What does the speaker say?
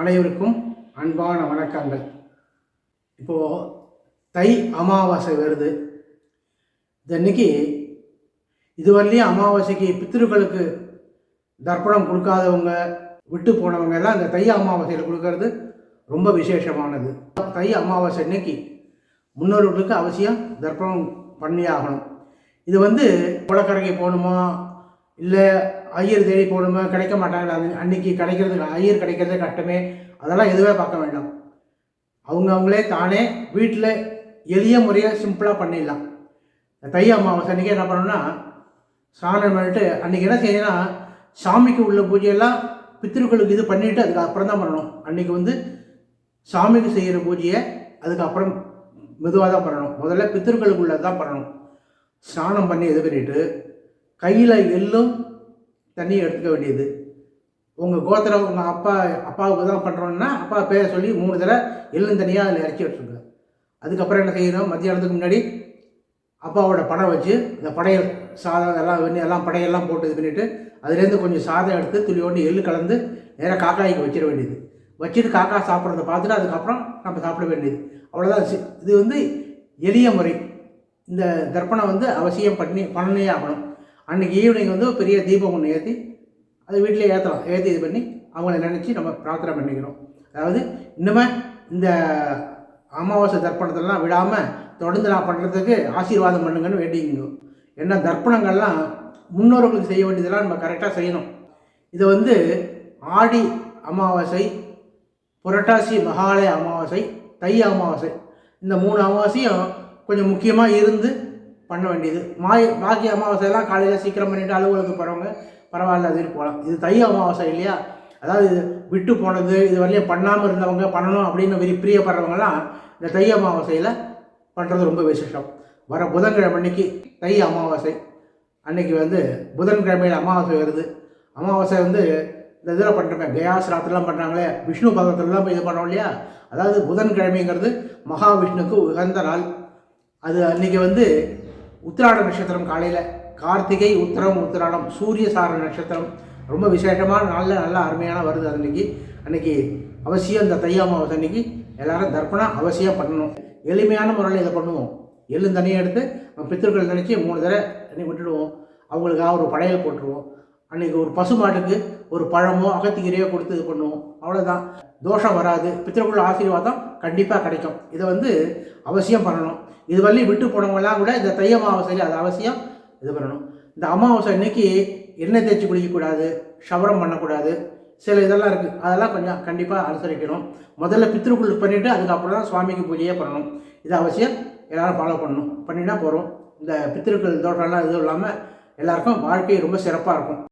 அனைவருக்கும் அன்பான வணக்கங்கள். இப்போது தை அமாவாசை வருது. இதன்னைக்கு இதுவரையிலையும் அமாவாசைக்கு பித்திருக்களுக்கு தர்ப்பணம் கொடுக்காதவங்க, விட்டு போனவங்க எல்லாம் இந்த தை அமாவாசையில் கொடுக்கறது ரொம்ப விசேஷமானது. தை அமாவாசை அன்னைக்கு முன்னோர்களுக்கு அவசியம் தர்ப்பணம் பண்ணி ஆகணும். இது குளக்கரைக்கு போகணுமா, இல்லை ஐயர் தேடி போகணுமா, கிடைக்க மாட்டாங்க. அது அன்றைக்கி கிடைக்கிறது, ஐயர் கிடைக்கிறதே கட்டமே, அதெல்லாம் எதுவே பார்க்க வேண்டாம். அவங்களே தானே வீட்டில் எளிய முறையாக சிம்பிளாக பண்ணிடலாம். தை அமாவாசை அன்றைக்கி என்ன பண்ணணும்னா, சாணம் பண்ணிட்டு அன்றைக்கி என்ன செய்யணும்னா, சாமிக்கு உள்ள பூஜையெல்லாம் பித்திருக்களுக்கு இது பண்ணிவிட்டு அதுக்கப்புறம் தான் பண்ணணும். அன்றைக்கி சாமிக்கு செய்கிற பூஜையை அதுக்கப்புறம் மெதுவாக தான் பண்ணணும். முதல்ல பித்திருக்களுக்கு உள்ளது தான் பண்ணணும். ஸ்நானம் பண்ணி இது பண்ணிவிட்டு கையில் எள்ளும் தண்ணியும் எடுத்துக்க வேண்டியது. உங்கள் கோத்திரம் உங்கள் அப்பாவுக்கு தான் பண்ணுறோன்னா அப்பா பேரை சொல்லி 3 தடவை எள்ளும் தண்ணியாக அதில் இறச்சி வச்சுருங்க. அதுக்கப்புறம் என்ன செய்யணும், மத்தியானத்துக்கு முன்னாடி அப்பாவோட படம் வச்சு இந்த படையல் சாதம் எல்லாம் படையெல்லாம் போட்டு இது பண்ணிவிட்டு அதுலேருந்து கொஞ்சம் சாதம் எடுத்து துளியோண்டு எள்ளு கலந்து நேராக காக்காய்க்கு வச்சிட வேண்டியது. வச்சுட்டு காக்கா சாப்பிட்றத பார்த்துட்டு அதுக்கப்புறம் நம்ம சாப்பிட வேண்டியது. அவ்வளோதான். இது எளிய முறை. இந்த தர்ப்பணம் அவசியம் பண்ணே ஆகணும். அன்றைக்கி ஈவினிங் பெரிய தீபம் ஒன்று ஏற்றி அது வீட்டிலே ஏற்றலாம். ஏற்றி இது பண்ணி அவங்கள நினச்சி நம்ம பிரார்த்தனை பண்ணிக்கிறோம். அதாவது இன்னுமே இந்த அமாவாசை தர்ப்பணத்தெல்லாம் விடாமல் தொடர்ந்து நான் பண்ணுறதுக்கு ஆசீர்வாதம் பண்ணுங்கன்னு வேண்டிங்க. ஏன்னா தர்ப்பணங்கள்லாம் முன்னோர்களுக்கு செய்ய வேண்டியதெல்லாம் நம்ம கரெக்டாக செய்யணும். இதை ஆடி அமாவாசை, புரட்டாசி மகாலய அமாவாசை, தை அமாவாசை, இந்த 3 அமாவாசையும் கொஞ்சம் முக்கியமாக இருந்து பண்ண வேண்டியது. பாக்கி அமாவாசையெல்லாம் காலையில் சீக்கிரம் பண்ணிவிட்டு அலுவலகத்துக்கு போகிறவங்க பரவாயில்ல, அது போகலாம். இது தை அமாவாசை இல்லையா, அதாவது விட்டு போனது இது வரையும் பண்ணாமல் இருந்தவங்க பண்ணணும் அப்படின்னு பிரியப்படுறவங்கலாம் இந்த தை அமாவாசையில் பண்ணுறது ரொம்ப விசேஷம். வர புதன்கிழமை அன்னைக்கு தை அமாவாசை அன்னைக்கு புதன்கிழமையில் அமாவாசை வருது. அமாவாசை இந்த இதில் பண்ணுறோமே, கயாசிராத்திரலாம் பண்ணுறாங்களே, விஷ்ணு பகவத்திலாம் போய் இது பண்ணோம் இல்லையா. அதாவது புதன்கிழமைங்கிறது மகாவிஷ்ணுக்கு உகந்த நாள். அது அன்றைக்கி உத்திராட நட்சத்திரம், காலையில் கார்த்திகை, உத்திராடம், சூரிய சார நட்சத்திரம் ரொம்ப விசேஷமான நாளில் நல்லா அருமையான வருது. அன்றைக்கி அவசியம் இந்த தை அமாவாசை அன்றைக்கி எல்லோரும் தர்ப்பணம் அவசியம் பண்ணணும். எளிமையான முறையில் இதை பண்ணுவோம். எள்ளு தண்ணியை எடுத்து நம்ம பித்திருக்கள் நினச்சி 3 தடவை தண்ணி விட்டுடுவோம். அவங்களுக்காக ஒரு படையல் போட்டுருவோம். அன்றைக்கி ஒரு பசு மாட்டுக்கு ஒரு பழமோ அகத்திக்கீரையோ கொடுத்து இது பண்ணுவோம். அவ்வளோதான். தோஷம் வராது. பித்திருக்கள் ஆசீர்வாதம் கண்டிப்பாக கிடைக்கும். இதை அவசியம் பண்ணணும். இது விட்டு போனவங்களாம் கூட இந்த தை அமாவாசையில் அது அவசியம் இது பண்ணணும். இந்த அமாவாசை அன்னைக்கு எண்ணெய் தேய்ச்சி குளிக்கக்கூடாது, ஷவரம் பண்ணக்கூடாது, சில இதெல்லாம் இருக்குது. அதெல்லாம் கொஞ்சம் கண்டிப்பாக அனுசரிக்கணும். முதல்ல பித்திருக்குள் பண்ணிவிட்டு அதுக்கப்புறம் தான் சுவாமிக்கு பூஜையே பண்ணணும். இது அவசியம் எல்லோரும் ஃபாலோ பண்ணணும். பண்ணினா போகிறோம். இந்த பித்திருக்கள் தோட்டம்லாம் எதுவும் இல்லாமல் எல்லாருக்கும் வாழ்க்கை ரொம்ப சிறப்பாக இருக்கும்.